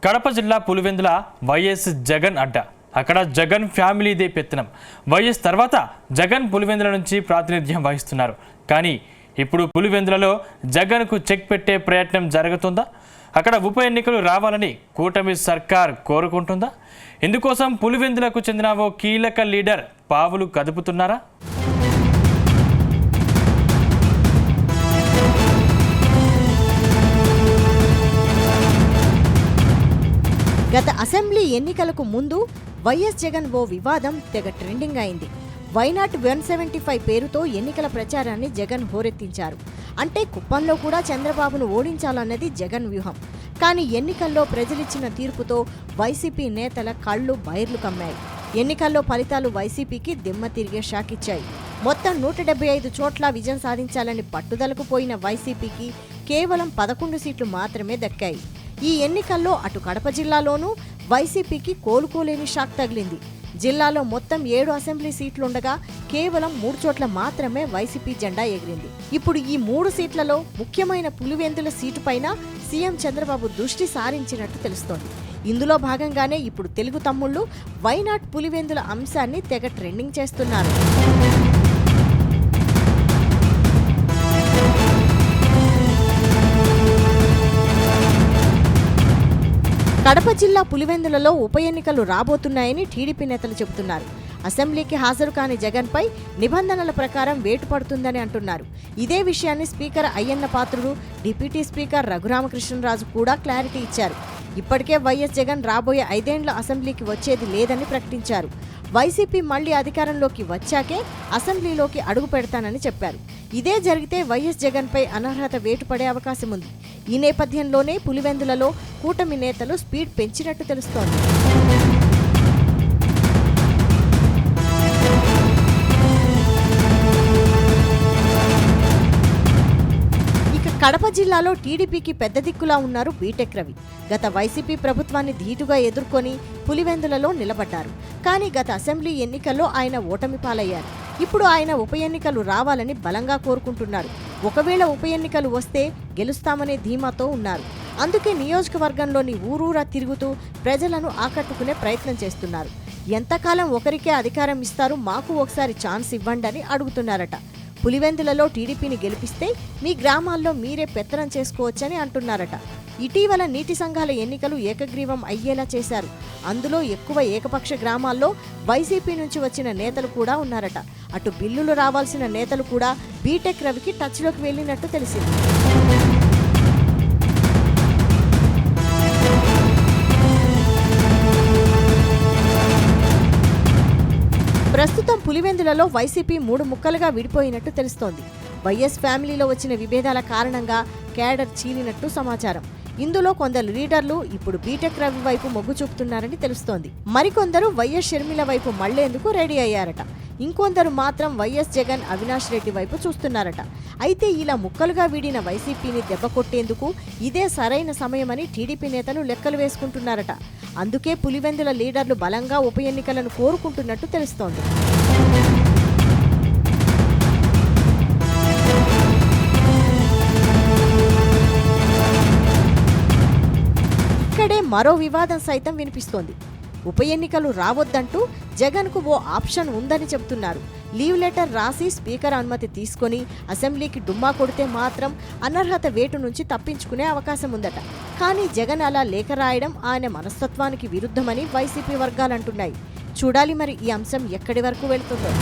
కడప జిల్లా పులివెందుల వైఎస్ జగన్ అడ్డ. అక్కడ జగన్ ఫ్యామిలీదే పెత్తనం. వైఎస్ తర్వాత జగన్ పులివెందుల నుంచి ప్రాతినిధ్యం వహిస్తున్నారు. కానీ ఇప్పుడు పులివెందులలో జగన్కు చెక్ పెట్టే ప్రయత్నం జరుగుతుందా? అక్కడ ఉప ఎన్నికలు రావాలని కూటమి సర్కార్ కోరుకుంటుందా? ఇందుకోసం పులివెందులకు చెందిన ఓ కీలక లీడర్ పావులు కదుపుతున్నారా? గత అసెంబ్లీ ఎన్నికలకు ముందు వైఎస్ జగన్ ఓ వివాదం తెగ ట్రెండింగ్ అయింది. వైనాట్ 175 పేరుతో ఎన్నికల ప్రచారాన్ని జగన్ హోరెత్తించారు. అంటే కుప్పంలో కూడా చంద్రబాబును ఓడించాలన్నది జగన్ వ్యూహం. కానీ ఎన్నికల్లో ప్రజలిచ్చిన తీర్పుతో వైసీపీ నేతల కళ్ళు బైర్లు కమ్మాయి. ఎన్నికల్లో ఫలితాలు వైసీపీకి దిమ్మ తిరిగే షాకిచ్చాయి. మొత్తం 175 చోట్ల విజయం సాధించాలని పట్టుదలకు పోయిన వైసీపీకి కేవలం 11 సీట్లు మాత్రమే దక్కాయి. ఈ ఎన్నికల్లో అటు కడప జిల్లాలోనూ వైసీపీకి కోలుకోలేని షాక్ తగిలింది. జిల్లాలో మొత్తం 7 అసెంబ్లీ సీట్లుండగా కేవలం 3 చోట్ల మాత్రమే వైసీపీ జెండా ఎగిరింది. ఇప్పుడు ఈ 3 సీట్లలో ముఖ్యమైన పులివెందుల సీటుపైన సీఎం చంద్రబాబు దృష్టి సారించినట్టు తెలుస్తోంది. ఇందులో భాగంగానే ఇప్పుడు తెలుగు తమ్ముళ్లు వైనాట్ పులివెందుల అంశాన్ని తెగ ట్రెండింగ్ చేస్తున్నారు. కడప జిల్లా పులివెందులలో ఉప ఎన్నికలు రాబోతున్నాయని టీడీపీ నేతలు చెబుతున్నారు. అసెంబ్లీకి హాజరు కాని జగన్పై నిబంధనల ప్రకారం వేటు పడుతుందని అంటున్నారు. ఇదే విషయాన్ని speaker Ayyanna Patrudu, deputy speaker Raghuramakrishnaraju కూడా క్లారిటీ ఇచ్చారు. ఇప్పటికే వైఎస్ జగన్ రాబోయే 5 ఏళ్ల అసెంబ్లీకి వచ్చేది లేదని ప్రకటించారు. వైసీపీ మళ్లీ అధికారంలోకి వచ్చాకే అసెంబ్లీలోకి అడుగు పెడతానని చెప్పారు. ఇదే జరిగితే వైఎస్ జగన్పై అనర్హత వేటు పడే అవకాశం ఉంది. ఈ నేపథ్యంలోనే పులివెందులలో కూటమి నేతలు స్పీడ్ పెంచినట్టు తెలుస్తోంది. కడప జిల్లాలో టీడీపీకి పెద్ద దిక్కులా ఉన్నారు బీటెక్ రవి. గత వైసీపీ ప్రభుత్వాన్ని ధీటుగా ఎదుర్కొని పులివెందులలో నిలబడ్డారు. కానీ గత అసెంబ్లీ ఎన్నికల్లో ఆయన ఓటమి పాలయ్యారు. ఇప్పుడు ఆయన ఉప ఎన్నికలు రావాలని బలంగా కోరుకుంటున్నారు. ఒకవేళ ఉప ఎన్నికలు వస్తే గెలుస్తామనే ధీమాతో ఉన్నారు. అందుకే నియోజకవర్గంలోని ఊరూరా తిరుగుతూ ప్రజలను ఆకట్టుకునే ప్రయత్నం చేస్తున్నారు. ఎంతకాలం ఒకరికే అధికారం ఇస్తారు, మాకు ఒకసారి ఛాన్స్ ఇవ్వండి అని అడుగుతున్నారట. పులివెందులలో టీడీపీని గెలిపిస్తే మీ గ్రామాల్లో మీరే పెత్తనం చేసుకోవచ్చని అంటున్నారట. ఇటీవల నీటి సంఘాల ఎన్నికలు ఏకగ్రీవం అయ్యేలా చేశారు. అందులో ఎక్కువ ఏకపక్ష గ్రామాల్లో వైసీపీ నుంచి వచ్చిన నేతలు కూడా ఉన్నారట. అటు బిల్లులు రావాల్సిన నేతలు కూడా బీటెక్ రవికి టచ్లోకి వెళ్ళినట్టు తెలిసింది. ప్రస్తుతం పులివెందులలో వైసీపీ 3 ముక్కలుగా విడిపోయినట్టు తెలుస్తోంది. వైఎస్ ఫ్యామిలీలో వచ్చిన విభేదాల కారణంగా క్యాడర్ చీలినట్టు సమాచారం. ఇందులో కొందరు లీడర్లు ఇప్పుడు బీటెక్ రవి వైపు మొగ్గు చూపుతున్నారని తెలుస్తోంది. మరికొందరు వైఎస్ షర్మిల వైపు మళ్లేందుకు రెడీ అయ్యారట. ఇంకొందరు మాత్రం వైఎస్ జగన్, అవినాష్ రెడ్డి వైపు చూస్తున్నారట. అయితే ఇలా ముక్కలుగా వీడిన వైసీపీని దెబ్బ కొట్టేందుకు ఇదే సరైన సమయమని టీడీపీ నేతలు లెక్కలు వేసుకుంటున్నారట. అందుకే పులివెందుల లీడర్లు బలంగా ఉప ఎన్నికలను కోరుకుంటున్నట్టు తెలుస్తోంది. ఇక్కడే మరో వివాదం సైతం వినిపిస్తోంది. ఉప ఎన్నికలు రావద్దంటూ జగన్కు ఓ ఆప్షన్ ఉందని చెబుతున్నారు. లీవ్ లెటర్ రాసి స్పీకర్ అనుమతి తీసుకొని అసెంబ్లీకి డుమ్మా కొడితే మాత్రం అనర్హత వేటు నుంచి తప్పించుకునే అవకాశం ఉందట. కానీ జగన్ అలా లేఖ రాయడం ఆయన మనస్తత్వానికి విరుద్ధమని వైసీపీ వర్గాలంటున్నాయి. చూడాలి మరి ఈ అంశం ఎక్కడి వరకు వెళుతుందో.